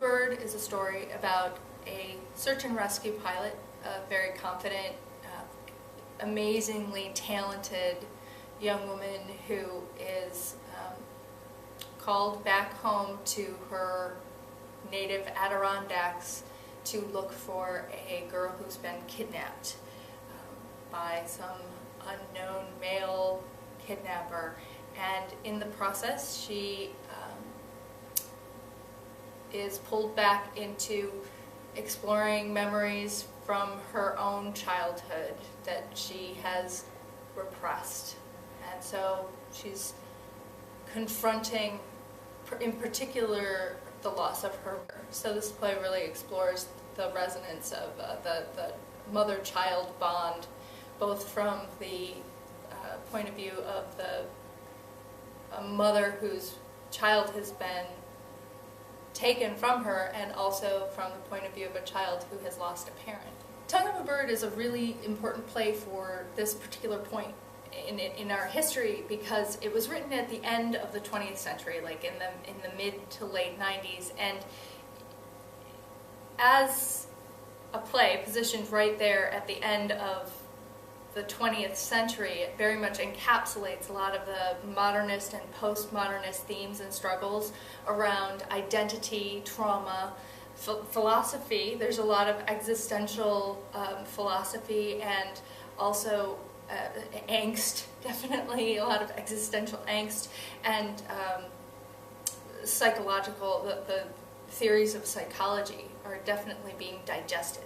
Bird is a story about a search and rescue pilot, a very confident, amazingly talented young woman who is called back home to her native Adirondacks to look for a girl who's been kidnapped by some unknown male kidnapper. And in the process, she is pulled back into exploring memories from her own childhood that she has repressed. And so she's confronting, in particular, the loss of her. So this play really explores the resonance of the mother-child bond, both from the point of view of a mother whose child has been taken from her, and also from the point of view of a child who has lost a parent. Tongue of a Bird is a really important play for this particular point in our history, because it was written at the end of the 20th century, like in the mid to late 90s, and as a play positioned right there at the end of the 20th century, it very much encapsulates a lot of the modernist and postmodernist themes and struggles around identity, trauma, philosophy. There's a lot of existential philosophy, and also angst, definitely a lot of existential angst, and psychological, the theories of psychology are definitely being digested.